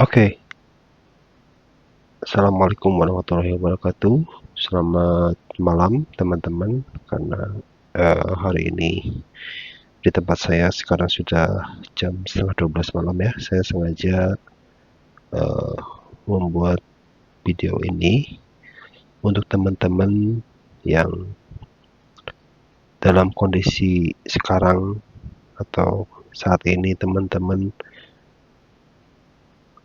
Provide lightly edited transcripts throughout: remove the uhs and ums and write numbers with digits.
Oke, Assalamualaikum warahmatullahi wabarakatuh. Selamat malam teman-teman, karena hari ini di tempat saya sekarang sudah jam setengah 12 malam ya. Saya sengaja eh, membuat video ini untuk teman-teman yang dalam kondisi sekarang atau saat ini teman-teman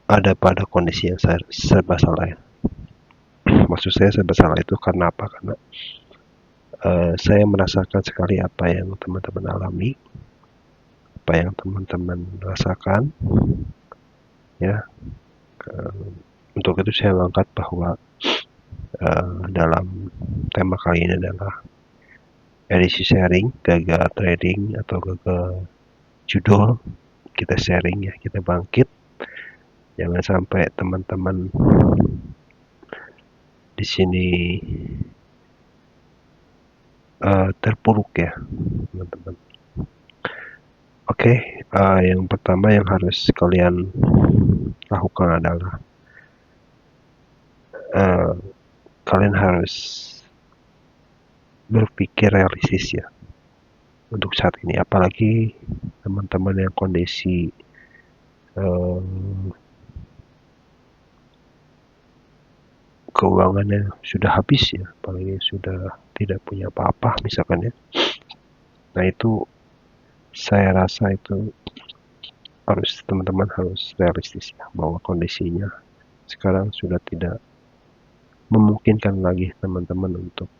ada pada kondisi yang serba salah ya. Maksud saya serba salah itu karena apa? Karena saya merasakan sekali apa yang teman-teman alami, apa yang teman-teman rasakan, ya. Untuk itu saya mengangkat bahwa dalam tema kali ini adalah edisi sharing, gagal trading atau gagal judul. Kita sharing ya, kita bangkit. Jangan sampai teman-teman di sini terpuruk ya, teman-teman. Oke, yang pertama yang harus kalian lakukan adalah kalian harus berpikir realistis ya untuk saat ini, apalagi teman-teman yang kondisi keuangannya sudah habis ya, apalagi sudah tidak punya apa-apa misalkan ya. Nah itu saya rasa itu teman-teman harus realistis ya, bahwa kondisinya sekarang sudah tidak memungkinkan lagi teman-teman untuk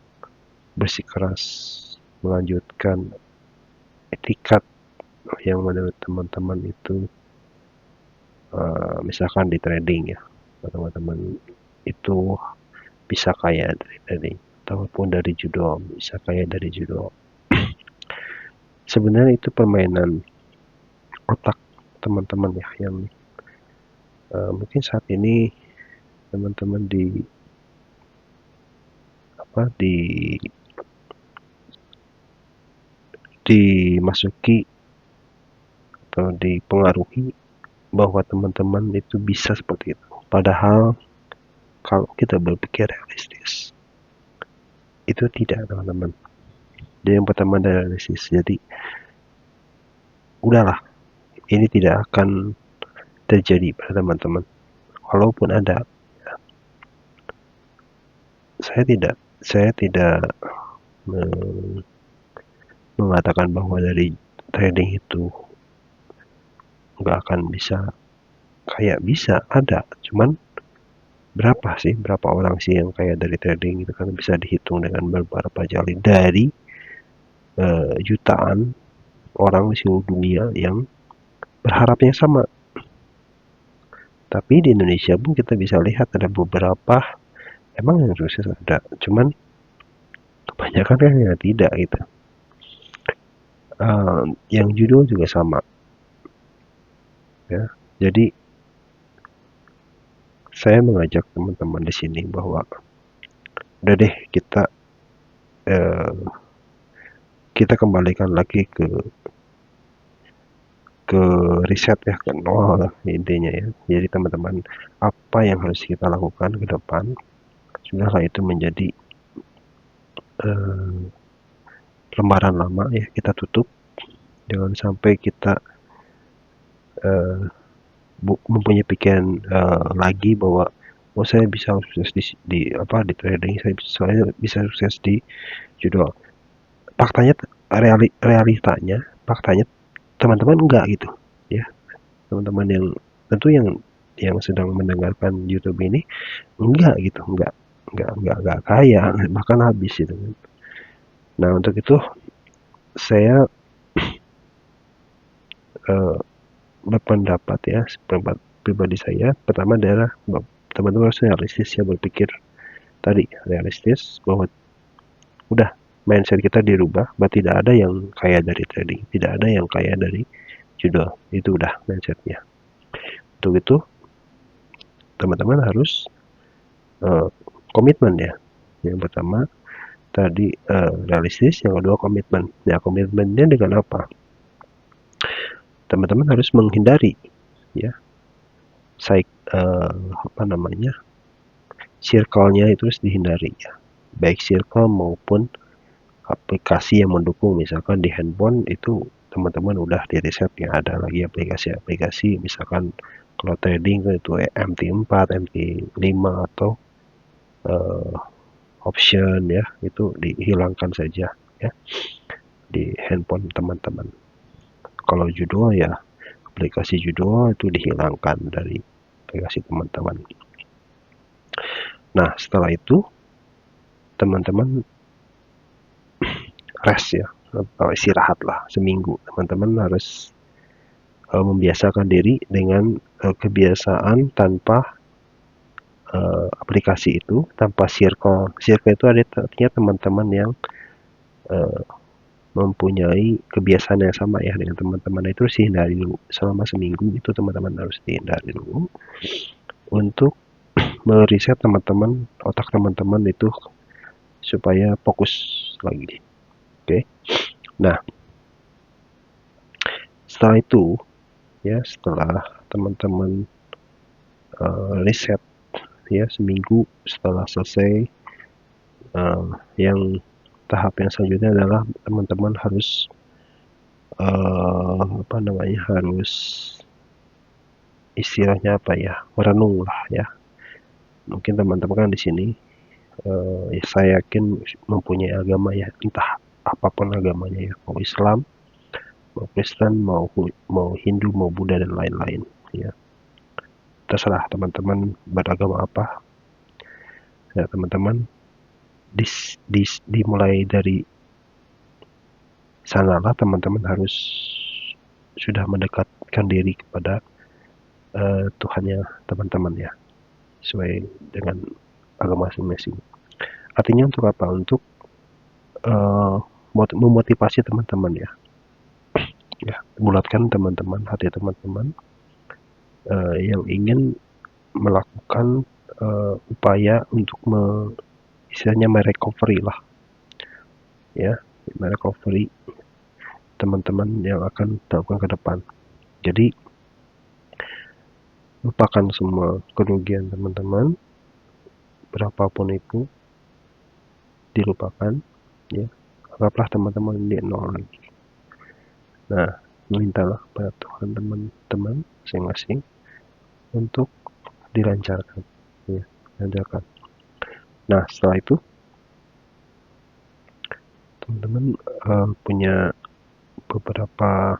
bersikeras melanjutkan etikat yang menurut teman-teman itu misalkan di trading ya, teman-teman itu bisa kaya dari trading ataupun dari judo, bisa kaya dari judo. Sebenarnya itu permainan otak teman-teman ya, yang mungkin saat ini teman-teman dimasuki atau dipengaruhi bahwa teman-teman itu bisa seperti itu. Padahal kalau kita berpikir realistis, itu tidak, teman-teman. Jadi yang pertama adalah realistis. Jadi udahlah, ini tidak akan terjadi pada teman-teman. Walaupun ada, saya tidak mengatakan bahwa dari trading itu nggak akan bisa kaya. Bisa, ada, cuman berapa orang sih yang kaya dari trading itu, kan bisa dihitung dengan beberapa jari dari jutaan orang di seluruh dunia yang berharapnya sama. Tapi di Indonesia pun kita bisa lihat ada beberapa emang yang sukses, ada, cuman kebanyakan kan yang tidak gitu. Yang judul juga sama ya. Jadi saya mengajak teman-teman di sini bahwa udah deh, kita kembalikan lagi ke riset ya, ke nol intinya ya. Jadi teman-teman, apa yang harus kita lakukan ke depan, sudahlah itu menjadi lembaran lama ya, kita tutup. Jangan sampai kita mempunyai pikiran lagi bahwa saya bisa sukses di trading, saya bisa sukses di judo. Faktanya, realitanya, faktanya teman-teman enggak gitu ya. Teman-teman yang tentu yang sedang mendengarkan YouTube ini enggak gitu, enggak kaya, bahkan habis gitu. Nah untuk itu saya berpendapat ya, pendapat pribadi saya, pertama adalah teman-teman harus realistis ya, berpikir tadi realistis bahwa udah, mindset kita dirubah bahwa tidak ada yang kaya dari trading, tidak ada yang kaya dari judo. Itu udah mindsetnya. Untuk itu teman-teman harus komitmen ya. Yang pertama tadi realistis, yang kedua komitmen. Ya, komitmennya dengan apa? Teman-teman harus menghindari ya circle-nya itu harus dihindari ya, baik circle maupun aplikasi yang mendukung. Misalkan di handphone itu teman-teman udah di riset ya, ada lagi aplikasi-aplikasi misalkan kalau trading itu MT4, MT5 atau option ya, itu dihilangkan saja ya di handphone teman-teman. Kalau judul ya, aplikasi judul itu dihilangkan dari aplikasi teman-teman. Nah, setelah itu teman-teman rest ya, atau istirahat lah seminggu. Teman-teman harus membiasakan diri dengan kebiasaan tanpa aplikasi itu, tanpa circle. Circle itu artinya teman-teman yang mempunyai kebiasaan yang sama ya dengan teman-teman, itu harus dihindari dulu selama seminggu. Itu teman-teman harus dihindari dulu untuk meriset teman-teman, otak teman-teman itu supaya fokus lagi. Oke. Nah, setelah itu ya, setelah teman-teman riset ya seminggu setelah selesai, yang tahap yang selanjutnya adalah teman-teman harus harus istilahnya merenung lah ya. Mungkin teman-teman kan di sini ya saya yakin mempunyai agama ya, entah apapun agamanya ya, mau Islam, mau Kristen, mau Hindu, mau Buddha dan lain-lain ya. Terserah teman-teman beragama apa ya, teman-teman dimulai dari sanalah teman-teman harus sudah mendekatkan diri kepada Tuhannya teman-teman ya, sesuai dengan agama masing-masing. Artinya untuk apa? Untuk memotivasi teman-teman ya, bulatkan teman-teman, hati teman-teman yang ingin melakukan upaya untuk istilahnya merecovery lah ya, merecovery teman-teman yang akan dilakukan ke depan. Jadi lupakan semua kerugian teman-teman, berapapun itu dilupakan ya, anggaplah teman-teman di nol lagi. Nah, mintalah pada Tuhan teman-teman masing-masing untuk dilancarkan ya, dilancarkan. Nah, setelah itu teman-teman punya beberapa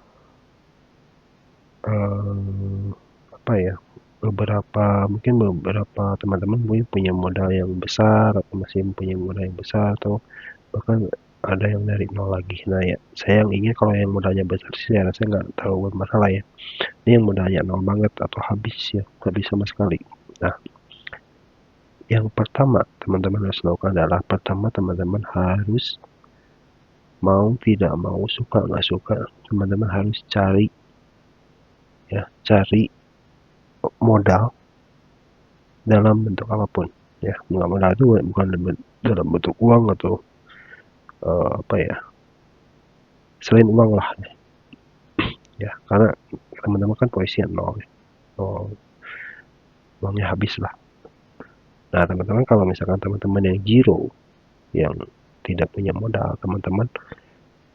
mungkin beberapa teman-teman punya modal yang besar, atau masih punya modal yang besar, atau bahkan ada yang dari nol lagi. Nah ya, saya yang ingin kalau yang modalnya besar sih saya rasa nggak terlalu bermasalah ya. Ini yang modalnya nol banget atau habis sama sekali. Nah, yang pertama teman-teman harus lakukan adalah, pertama teman-teman harus mau tidak mau, suka nggak suka, teman-teman harus cari modal dalam bentuk apapun ya. Modal itu bukan dalam bentuk uang atau selain uang lah ya, karena teman-teman kan posisinya nol, uangnya habis lah. Nah, teman-teman kalau misalkan teman-teman yang zero, yang tidak punya modal, teman-teman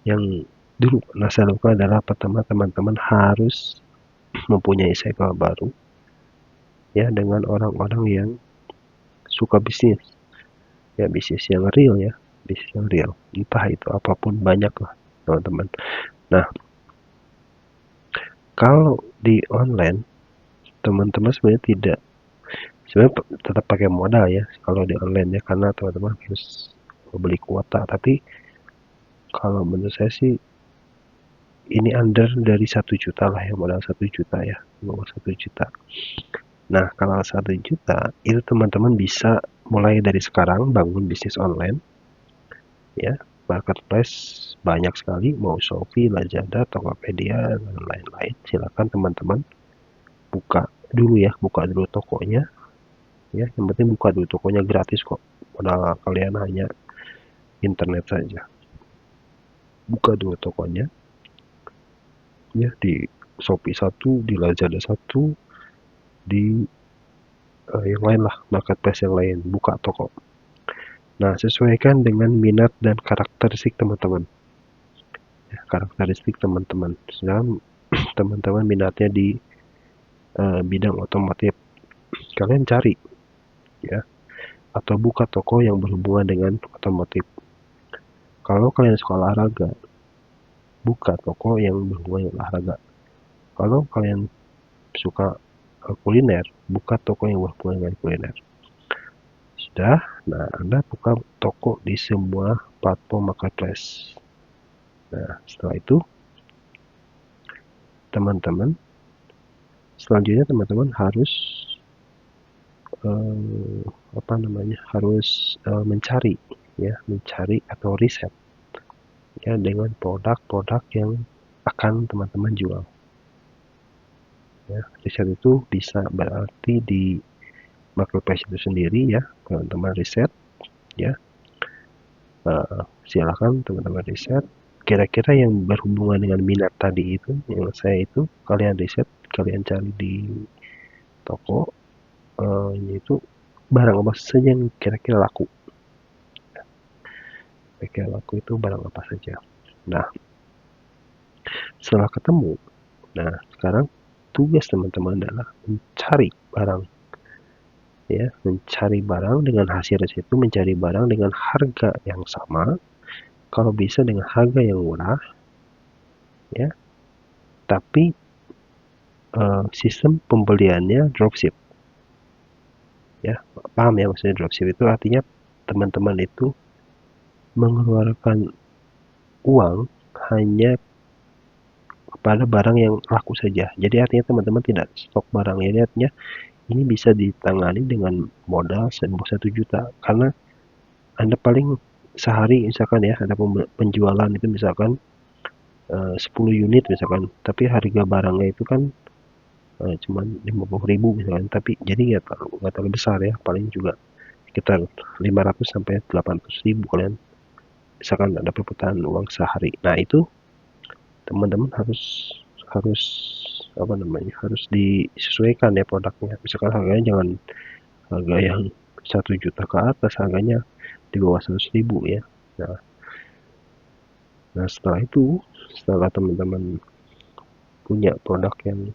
yang dulu saya lakukan adalah, pertama teman-teman harus mempunyai circle baru ya, dengan orang-orang yang suka bisnis ya, bisnis yang real ya, bisnis yang real, entah itu apapun, banyak lah teman-teman. Nah, kalau di online teman-teman sebenarnya tetap pakai modal ya kalau di online ya, karena teman-teman harus beli kuota. Tapi kalau menurut saya sih ini under dari 1 juta lah ya, modal 1 juta ya, bawah 1 juta. Nah, kalau 1 juta itu teman-teman bisa mulai dari sekarang bangun bisnis online ya. Marketplace banyak sekali, mau Shopee, Lazada, Tokopedia dan lain-lain. Silakan teman-teman buka dulu tokonya ya. Yang penting buka dulu tokonya, gratis kok, modal kalian hanya internet saja. Buka dulu tokonya ya, di Shopee 1, di Lazada 1, di yang lain lah, marketplace yang lain, buka toko. Nah, sesuaikan dengan minat dan karakteristik teman-teman. Ya, karakteristik teman-teman. Misalnya teman-teman minatnya di bidang otomotif, kalian cari ya, atau buka toko yang berhubungan dengan otomotif. Kalau kalian suka olahraga, buka toko yang berhubungan dengan olahraga. Kalau kalian suka kuliner, buka toko yang berhubungan dengan kuliner. Sudah, nah Anda buka toko di semua platform marketplace. Nah, setelah itu teman-teman, selanjutnya teman-teman harus mencari ya, mencari atau riset ya dengan produk-produk yang akan teman-teman jual. Ya, riset itu bisa berarti di marketplace itu sendiri ya, teman-teman riset ya. Silakan teman-teman riset kira-kira yang berhubungan dengan minat tadi itu, yang saya itu, kalian riset, kalian cari di toko, yaitu barang apa saja yang kira-kira laku. Kira-kira laku itu barang apa saja. Nah, setelah ketemu, nah sekarang tugas teman-teman adalah mencari barang ya, mencari barang dengan hasil riset itu, mencari barang dengan harga yang sama, kalau bisa dengan harga yang murah ya, tapi sistem pembeliannya dropship ya. Paham ya maksudnya dropship itu? Artinya teman-teman itu mengeluarkan uang hanya pada barang yang laku saja. Jadi artinya teman-teman tidak stok barang. Jadi artinya ini bisa ditangani dengan modal 1 juta, karena Anda paling sehari misalkan ya, ada penjualan itu misalkan 10 unit misalkan, tapi harga barangnya itu kan cuman 50.000 misalkan, tapi jadi nggak terlalu besar ya, paling juga sekitar 500 sampai 800.000 kalian misalkan ada perputaran uang sehari. Nah itu teman-teman harus harus harus disesuaikan ya produknya. Misalkan harganya jangan harga yang 1 juta ke atas, harganya di bawah 100.000 ya. Nah setelah itu, setelah teman-teman punya produk yang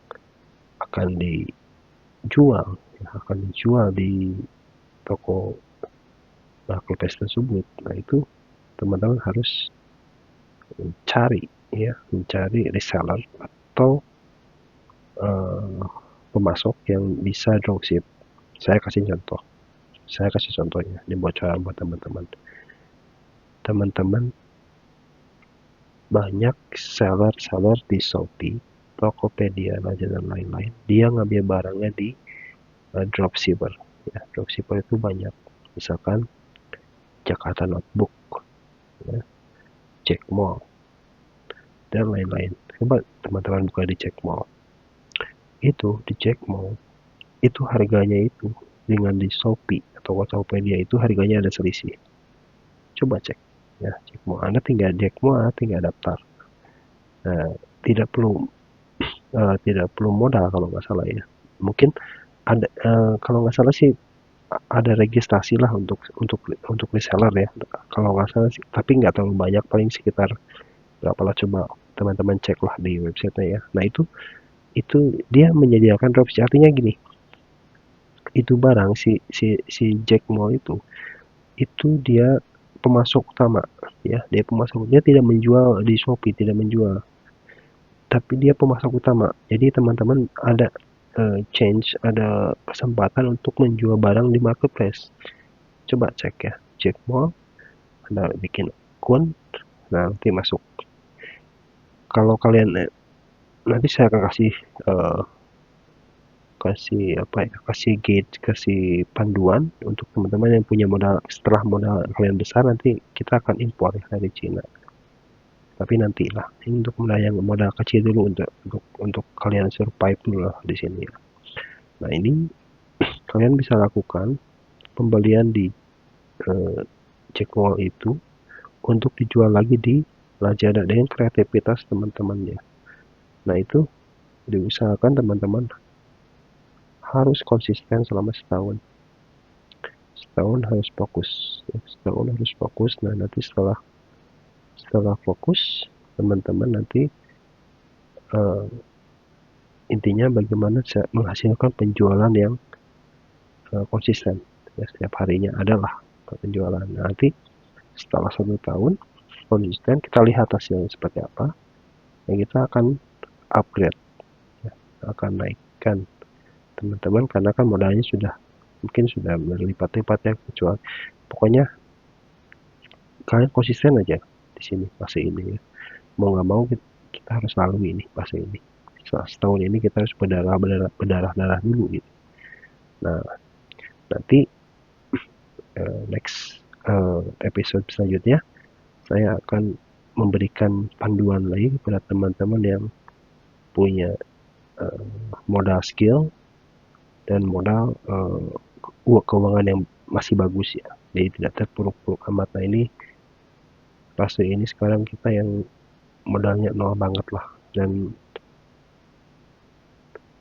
akan dijual di toko marketplace tersebut, nah itu teman-teman harus mencari reseller atau pemasok yang bisa dropship. Saya kasih contohnya, ini bocoran buat teman-teman. Teman-teman banyak seller di Shopee, Tokopedia, Lazada dan lain-lain. Dia ngambil barangnya di dropshipper. Ya, dropshipper itu banyak. Misalkan Jakarta Notebook, ya, Jack Mall, dan lain-lain. Coba teman-teman buka di Jack Mall. Itu di Jack Mall, itu harganya itu dengan di Shopee atau Tokopedia itu harganya ada selisih. Coba cek ya, Jack Mall. Anda tinggal daftar. Nah, tidak perlu modal kalau nggak salah ya. Mungkin ada kalau nggak salah sih ada registrasi lah untuk reseller ya. Kalau nggak salah sih, tapi nggak terlalu banyak, paling sekitar berapa lah, coba teman-teman cek lah di websitenya ya. Nah itu dia menyediakan dropship, artinya gini, itu barang si Jack Mall itu dia pemasok utama ya, dia tidak menjual di Shopee, tidak menjual, tapi dia pemasok utama. Jadi teman-teman ada ada kesempatan untuk menjual barang di marketplace. Coba cek ya, Jack Mall, Anda bikin akun, nah nanti masuk. Kalau kalian nanti saya akan kasih panduan untuk teman-teman yang punya modal. Setelah modal kalian besar, nanti kita akan impor dari Cina. Tapi nantilah, ini untuk modal kecil dulu, untuk kalian survive dulu lah di sini ya. Nah ini kalian bisa lakukan pembelian di Jack Mall itu untuk dijual lagi di Lazada dengan kreativitas teman-temannya. Nah itu diusahakan teman-teman harus konsisten selama setahun. Setahun harus fokus, ya, setahun harus fokus. Nah, nanti setelah fokus, teman-teman nanti intinya bagaimana menghasilkan penjualan yang konsisten, ya, setiap harinya adalah penjualan. Nanti setelah 1 tahun konsisten, kita lihat hasilnya seperti apa, dan kita akan upgrade, ya, akan naikkan teman-teman, karena kan modalnya mungkin sudah berlipat-lipat ya. Kecuali pokoknya kalian konsisten aja di sini fase ini, ya. Mau nggak mau kita harus lalui ini fase ini. Setahun ini kita harus berdarah dulu gitu. Nah, nanti next episode selanjutnya saya akan memberikan panduan lagi kepada teman-teman yang punya modal skill dan modal keuangan yang masih bagus, ya. Jadi tidak terpuruk-puruk amat. Nah, ini fase ini sekarang kita yang modalnya nol banget lah, dan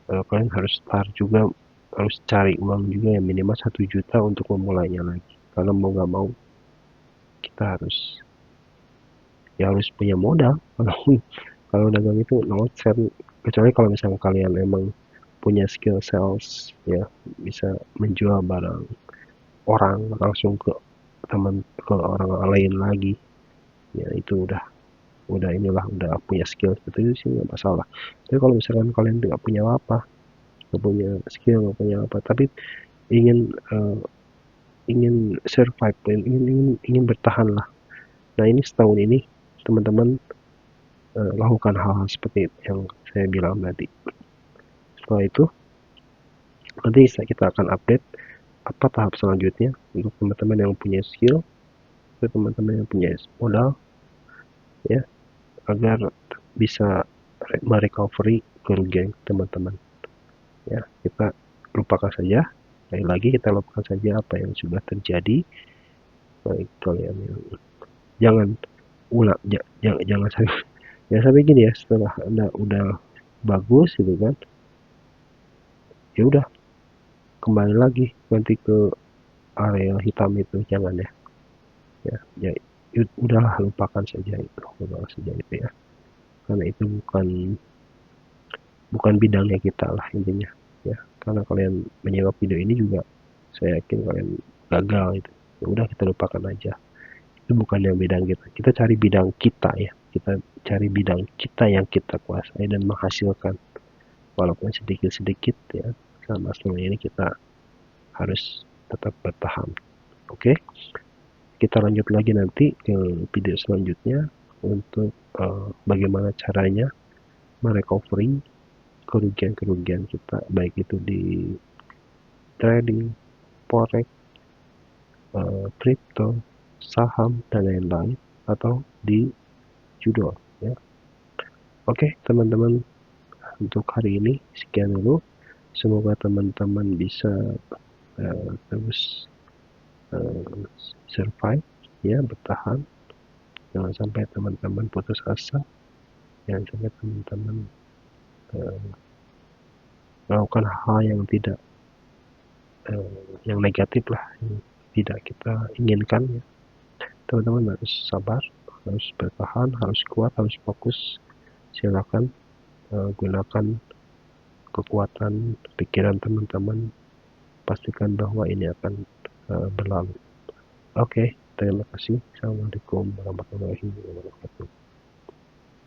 kalian harus start juga, harus cari uang juga yang minimal 1 juta untuk memulainya lagi, karena mau nggak mau kita harus punya modal. Kalau dagang itu no sen, kecuali kalau misalnya kalian emang punya skill sales, ya, bisa menjual barang orang langsung ke orang lain lagi, ya itu udah punya skill seperti itu sih, nggak masalah. Tapi kalau misalkan kalian nggak punya apa, nggak punya skill, nggak punya apa, tapi ingin survive, ingin bertahan lah. Nah, ini setahun ini teman-teman lakukan hal-hal seperti yang saya bilang tadi. Setelah itu nanti kita akan update apa tahap selanjutnya untuk teman-teman yang punya skill, untuk teman-teman yang punya modal, ya, agar bisa merecovery kerugian teman-teman. Ya, kita lupakan saja. Sekali lagi kita lupakan saja apa yang sudah terjadi. Baik, kalian jangan ulang, jangan sampai gini ya, setelah Anda udah bagus gitu kan, ya udah kembali lagi nanti ke area hitam itu, jangan ya. Ya, udahlah, lupakan saja itu ya, karena itu bukan bidangnya kita lah intinya, ya. Karena kalian menyimak video ini juga saya yakin kalian gagal itu, ya udah kita lupakan aja, itu bukan yang bidang kita cari bidang kita, ya, kita cari bidang kita yang kita kuasai dan menghasilkan walaupun sedikit-sedikit, ya. Sama setelah ini kita harus tetap bertahan. Oke, kita lanjut lagi nanti ke video selanjutnya untuk bagaimana caranya merecovery kerugian-kerugian kita, baik itu di trading, forex, kripto, saham, dan lain-lain, atau di judo, ya. Oke, teman-teman, untuk hari ini sekian dulu. Semoga teman-teman bisa terus survive, ya, bertahan. Jangan sampai teman-teman putus asa, jangan sampai teman-teman melakukan hal yang tidak yang negatif lah, yang tidak kita inginkan, ya. Teman-teman harus sabar, harus bertahan, harus kuat, harus fokus. Silakan gunakan kekuatan pikiran teman-teman, pastikan bahwa ini akan berlalu. Oke, terima kasih. Assalamualaikum warahmatullahi wabarakatuh.